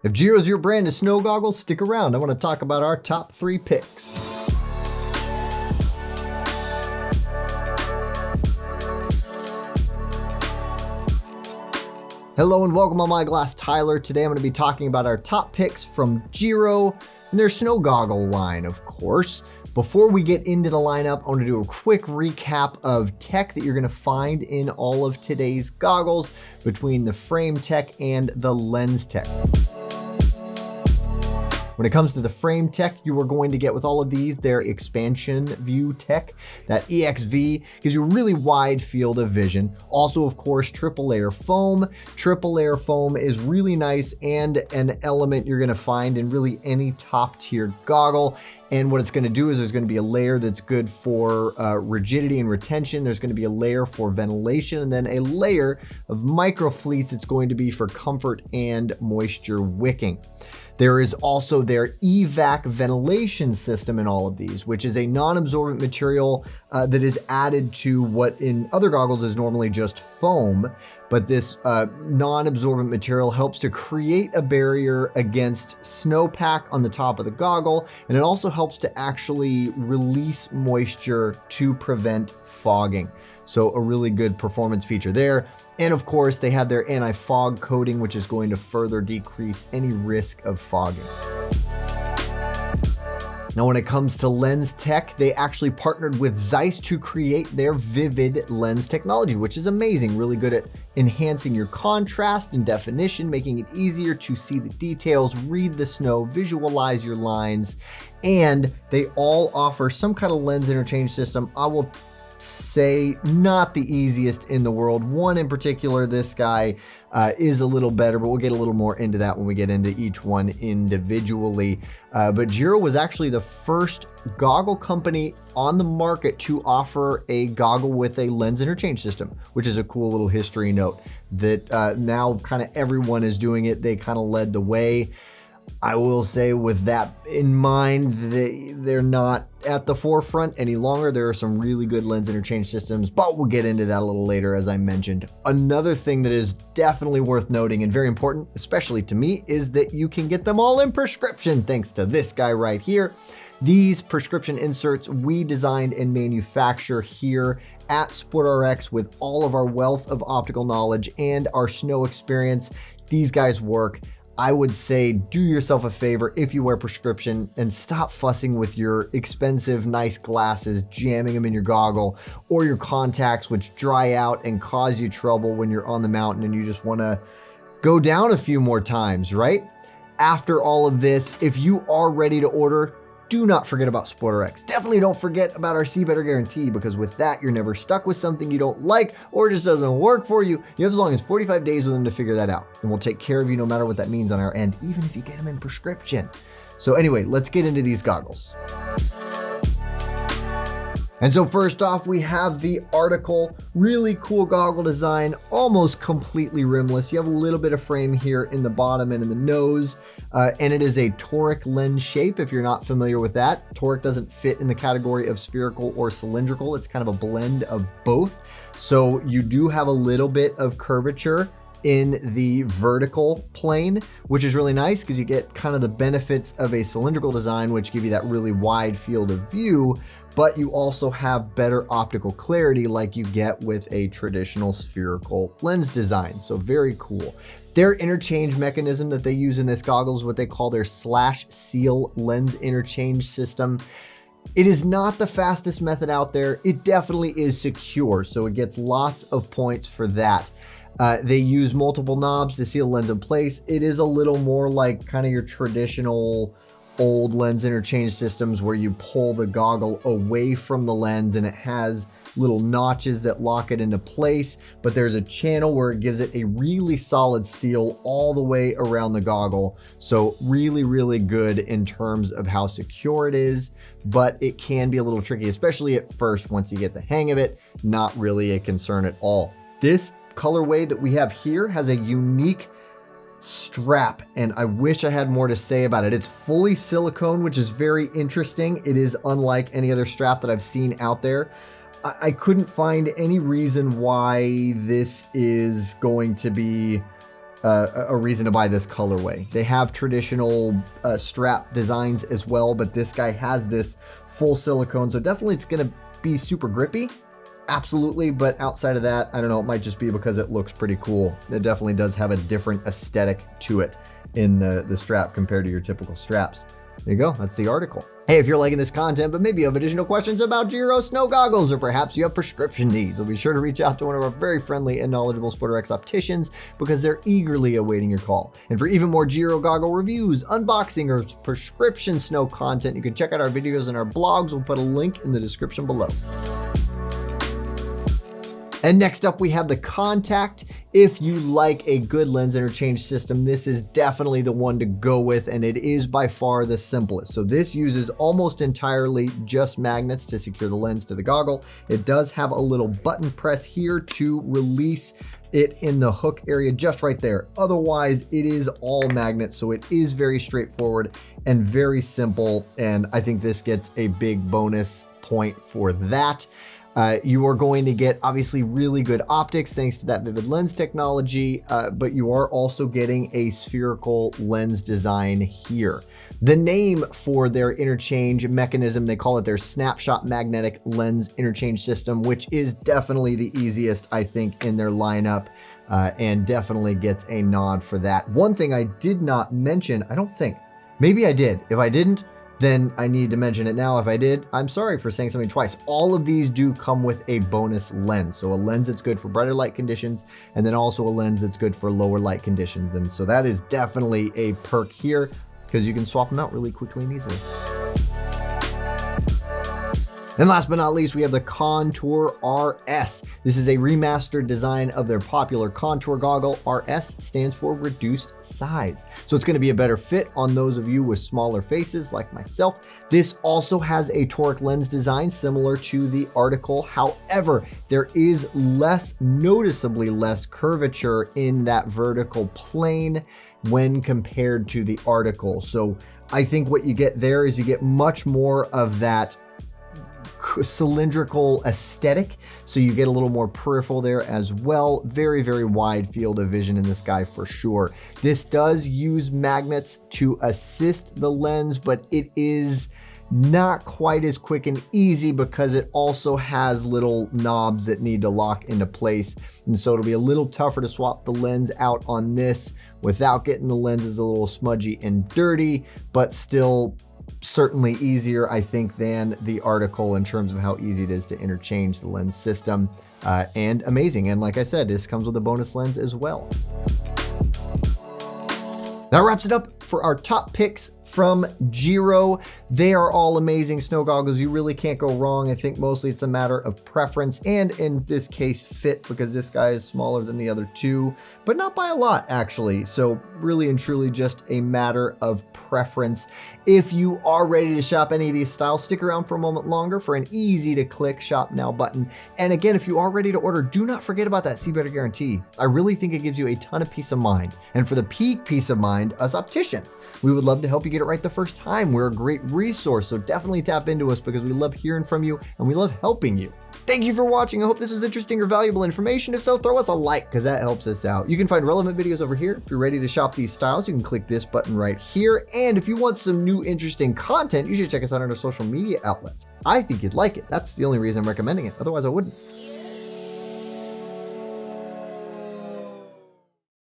If Giro's your brand of snow goggles, stick around. I want to talk about our top 3 picks. Hello and welcome. I'm Eyeglass Tyler. Today I'm going to be talking about our top picks from Giro and their snow goggle line, of course. Before we get into the lineup, I want to do a quick recap of tech that you're going to find in all of today's goggles between the frame tech and the lens tech. When it comes to the frame tech, you are going to get with all of these their expansion view tech. That EXV gives you a really wide field of vision. Also, of course, triple layer foam. Triple layer foam is really nice and an element you're going to find in really any top tier goggle. And what it's going to do is there's going to be a layer that's good for rigidity and retention. There's going to be a layer for ventilation, and then a layer of micro fleece that's going to be for comfort and moisture wicking. There is also their EVAC ventilation system in all of these, which is a non-absorbent material that is added to what in other goggles is normally just foam. But this non-absorbent material helps to create a barrier against snowpack on the top of the goggle, and it also helps to actually release moisture to prevent fogging. So a really good performance feature there. And of course, they have their anti-fog coating, which is going to further decrease any risk of fogging. Now, when it comes to lens tech, they actually partnered with Zeiss to create their Vivid lens technology, which is amazing. Really good at enhancing your contrast and definition, making it easier to see the details, read the snow, visualize your lines, and they all offer some kind of lens interchange system. I will say not the easiest in the world. One in particular, this guy is a little better, but we'll get a little more into that when we get into each one individually. But Giro was actually the first goggle company on the market to offer a goggle with a lens interchange system, which is a cool little history note that now kind of everyone is doing it. They kind of led the way. I will say with that in mind, they're not at the forefront any longer. There are some really good lens interchange systems, but we'll get into that a little later, as I mentioned. Another thing that is definitely worth noting and very important, especially to me, is that you can get them all in prescription thanks to this guy right here. These prescription inserts we designed and manufacture here at SportRx with all of our wealth of optical knowledge and our snow experience. These guys work. I would say do yourself a favor if you wear prescription and stop fussing with your expensive, nice glasses, jamming them in your goggle or your contacts, which dry out and cause you trouble when you're on the mountain and you just want to go down a few more times, right? After all of this, if you are ready to order, do not forget about SportRx. Definitely don't forget about our See Better guarantee, because with that, you're never stuck with something you don't like or just doesn't work for you. You have as long as 45 days with them to figure that out, and we'll take care of you no matter what that means on our end, even if you get them in prescription. So anyway, let's get into these goggles. And so first off, we have the Article, really cool goggle design, almost completely rimless. You have a little bit of frame here in the bottom and in the nose, and it is a toric lens shape. If you're not familiar with that, toric doesn't fit in the category of spherical or cylindrical. It's kind of a blend of both. So you do have a little bit of curvature in the vertical plane, which is really nice because you get kind of the benefits of a cylindrical design, which give you that really wide field of view, but you also have better optical clarity like you get with a traditional spherical lens design. So very cool. Their interchange mechanism that they use in this goggle is what they call their /seal lens interchange system. It is not the fastest method out there. It definitely is secure, so it gets lots of points for that. They use multiple knobs to seal the lens in place. It is a little more like kind of your traditional old lens interchange systems where you pull the goggle away from the lens and it has little notches that lock it into place, but there's a channel where it gives it a really solid seal all the way around the goggle. So really, really good in terms of how secure it is, but it can be a little tricky, especially at first. Once you get the hang of it, not really a concern at all. This colorway that we have here has a unique strap, and I wish I had more to say about it. It's fully silicone, which is very interesting. It is unlike any other strap that I've seen out there. I couldn't find any reason why this is going to be a reason to buy this colorway. They have traditional strap designs as well, but this guy has this full silicone, so definitely it's gonna be super grippy. Absolutely, but outside of that, I don't know, it might just be because it looks pretty cool. It definitely does have a different aesthetic to it in the strap compared to your typical straps. There you go, that's the article. Hey, if you're liking this content, but maybe you have additional questions about Giro snow goggles, or perhaps you have prescription needs, well, be sure to reach out to one of our very friendly and knowledgeable SportRx opticians because they're eagerly awaiting your call. And for even more Giro goggle reviews, unboxing, or prescription snow content, you can check out our videos and our blogs. We'll put a link in the description below. And next up, we have the Contact. If you like a good lens interchange system, this is definitely the one to go with, and it is by far the simplest. So this uses almost entirely just magnets to secure the lens to the goggle. It does have a little button press here to release it in the hook area just right there. Otherwise, it is all magnets, so it is very straightforward and very simple, and I think this gets a big bonus point for that. You are going to get obviously really good optics thanks to that vivid lens technology, but you are also getting a spherical lens design here. The name for their interchange mechanism, they call it their snapshot magnetic lens interchange system, which is definitely the easiest, I think, in their lineup, and definitely gets a nod for that. One thing I did not mention, I don't think, maybe I did. If I didn't, then I need to mention it now. If I did, I'm sorry for saying something twice. All of these do come with a bonus lens. So a lens that's good for brighter light conditions, and then also a lens that's good for lower light conditions. And so that is definitely a perk here because you can swap them out really quickly and easily. And last but not least, we have the Contour RS. This is a remastered design of their popular contour goggle. RS stands for reduced size. So it's going to be a better fit on those of you with smaller faces like myself. This also has a toric lens design similar to the Article. However, there is noticeably less curvature in that vertical plane when compared to the Article. So I think what you get there is you get much more of that cylindrical aesthetic, so you get a little more peripheral there as well. Very, very wide field of vision in this guy for sure. This does use magnets to assist the lens, but it is not quite as quick and easy because it also has little knobs that need to lock into place, and so it'll be a little tougher to swap the lens out on this without getting the lenses a little smudgy and dirty, but still certainly easier, I think, than the Article in terms of how easy it is to interchange the lens system, and amazing. And like I said, this comes with a bonus lens as well. That wraps it up for our top picks from Giro. They are all amazing snow goggles. You really can't go wrong. I think mostly it's a matter of preference, and in this case fit, because this guy is smaller than the other two, but not by a lot actually. So really and truly just a matter of preference. If you are ready to shop any of these styles, stick around for a moment longer for an easy to click shop now button. And again, if you are ready to order, do not forget about that See Better guarantee. I really think it gives you a ton of peace of mind. And for the peak peace of mind, us opticians, we would love to help you get it right the first time. We're a great resource, so definitely tap into us because we love hearing from you and we love helping you. Thank you for watching. I hope this was interesting or valuable information. If so, throw us a like because that helps us out. You can find relevant videos over here. If you're ready to shop these styles, you can click this button right here. And if you want some new interesting content, you should check us out on our social media outlets. I think you'd like it. That's the only reason I'm recommending it. Otherwise, I wouldn't.